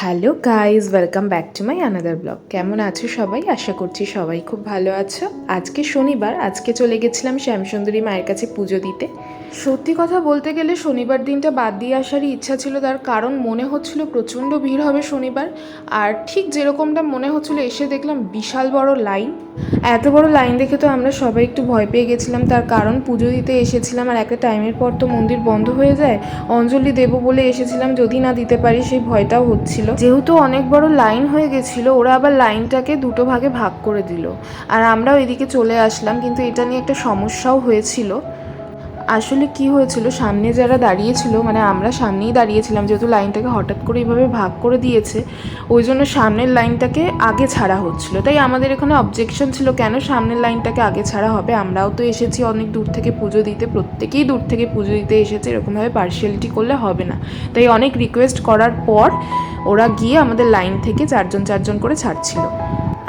Hello guys, welcome back to my another blog. কেমন আছো সবাই? আশা করছি সবাই খুব ভালো আছো। আজকে শনিবার, আজকে চলে গেছিলাম শ্যামসুন্দরী মায়ের কাছে পুজো দিতে। সত্যি কথা বলতে গেলে শনিবার দিনটা বাদ দিয়ে আসারই ইচ্ছা ছিল, তার কারণ মনে হচ্ছিল প্রচণ্ড ভিড় হবে শনিবার। আর ঠিক যেরকমটা মনে হচ্ছিল এসে দেখলাম বিশাল বড় লাইন। এত বড় লাইন দেখে তো আমরা সবাই একটু ভয় পেয়ে গেছিলাম, তার কারণ পুজো দিতে এসেছিলাম আর একটা টাইমের পর তো মন্দির বন্ধ হয়ে যায়। অঞ্জলি দেবো বলে এসেছিলাম, যদি না দিতে পারি সেই ভয়টাও হচ্ছিল। যেহেতু অনেক বড় লাইন হয়ে গেছিলো, ওরা আবার লাইনটাকে দুটো ভাগে ভাগ করে দিল আর আমরাও এদিকে চলে আসলাম। কিন্তু এটা নিয়ে একটা সমস্যাও হয়েছিল। আসলে কি হয়েছিল, সামনে যারা দাঁড়িয়েছিল, মানে আমরা সামনেই দাঁড়িয়েছিলাম, যেহেতু লাইনটাকে হঠাৎ করে এইভাবে ভাগ করে দিয়েছে, ওই জন্য সামনের লাইনটাকে আগে ছাড়া হচ্ছিল। তাই আমাদের এখানে অবজেকশন ছিল, কেন সামনের লাইনটাকে আগে ছাড়া হবে? আমরাও তো এসেছি অনেক দূর থেকে পুজো দিতে, প্রত্যেকেই দূর থেকে পুজো দিতে এসেছে, এরকমভাবে পার্শিয়ালিটি করলে হবে না। তাই অনেক রিকোয়েস্ট করার পর ওরা গিয়ে আমাদের লাইন থেকে চারজন চারজন করে ছাড়ছিল।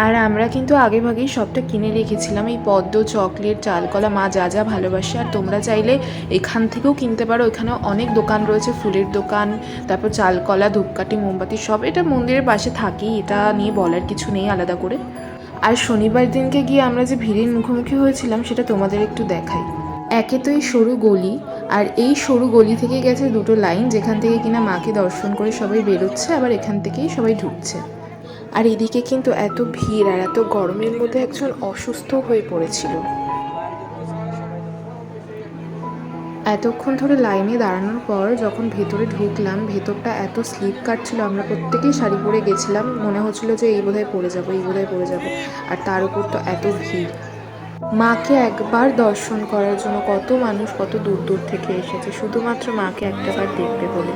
আর আমরা কিন্তু আগেভাগেই সবটা কিনে রেখেছিলাম, এই পদ্ম, চকলেট, চালকলা, মা যা যা ভালোবাসে। আর তোমরা চাইলে এখান থেকেও কিনতে পারো, এখানে অনেক দোকান রয়েছে, ফুলের দোকান, তারপর চালকলা, ধূপকাঠি, মোমবাতি, সব এটা মন্দিরের পাশে থাকেই, এটা নিয়ে বলার কিছু নেই আলাদা করে। আর শনিবার দিনকে গিয়ে আমরা যে ভিড়ের মুখোমুখি হয়েছিলাম সেটা তোমাদের একটু দেখাই। একে তো এই সরু গলি, আর এই সরু গলি থেকে গেছে দুটো লাইন, যেখান থেকে কিনা মাকে দর্শন করে সবাই বেরোচ্ছে, আবার এখান থেকেই সবাই ঢুকছে। আর এদিকে কিন্তু এত ভিড় আর এত গরমের মধ্যে একজন অসুস্থ হয়ে পড়েছিল। এতক্ষণ ধরে লাইনে দাঁড়ানোর পর যখন ভেতরে ঢুকলাম, ভেতরটা এত স্লিপ কাটছিল, আমরা প্রত্যেকেই শাড়ি পরে গেছিলাম, মনে হচ্ছিল যে এই বোধহয় পড়ে যাবো, এই বোধহয় পড়ে যাবো। আর তার উপর তো এত ভিড়। মাকে একবার দর্শন করার জন্য কত মানুষ কত দূর দূর থেকে এসেছে, শুধুমাত্র মাকে একটাবার দেখবে বলে।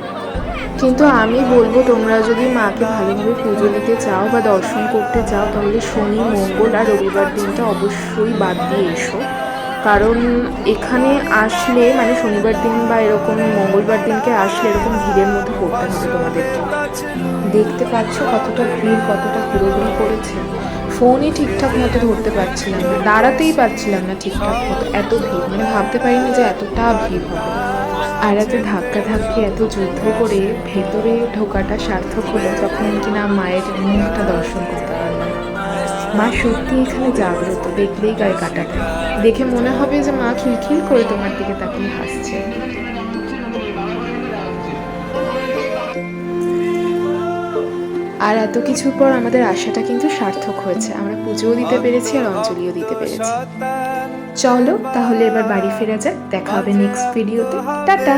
কিন্তু আমি বলবো, তোমরা যদি মাকে ভালোভাবে পুজো দিতে চাও বা দর্শন করতে চাও, তাহলে শনি, মঙ্গল আর রবিবার দিনটা অবশ্যই বাদ দিয়ে এসো। কারণ এখানে আসলে, মানে শনিবার দিন বা এরকম মঙ্গলবার দিনকে আসলে এরকম ভিড়ের মধ্যে পড়তে হবে তোমাদেরকে। দেখতে পাচ্ছ কতটা ভিড়, কতটা হুড়োহুড়ি করেছে। ফোনই ঠিকঠাক মতো ধরতে পারছিলাম না, দাঁড়াতেই পারছিলাম না ঠিকঠাক মতো, এত ভিড়, মানে ভাবতে পারিনি যে এতটা ভিড় হবে। আর এত ধাক্কাধাক্কি, এত যুদ্ধ করে ভেতরে ঢোকাটা সার্থক হলো যখন কিনা মায়ের মুখটা দর্শন করতে পারলাম। মা সত্যি এখানে জাগ্রত, দেখলেই গায়ে কাটা দেয়। দেখে মনে হবে যে মা খিলখিল করে তোমার দিকে তাকিয়ে হাসছে। আর এত কিছুর পর আমাদের আশাটা কিন্তু সার্থক হয়েছে, আমরা পুজোও দিতে পেরেছি আর অঞ্জলিও দিতে পেরেছি। চলো তাহলে এবার বাড়ি ফেরা যাক, দেখা হবে নেক্সট ভিডিওতে। টাটা।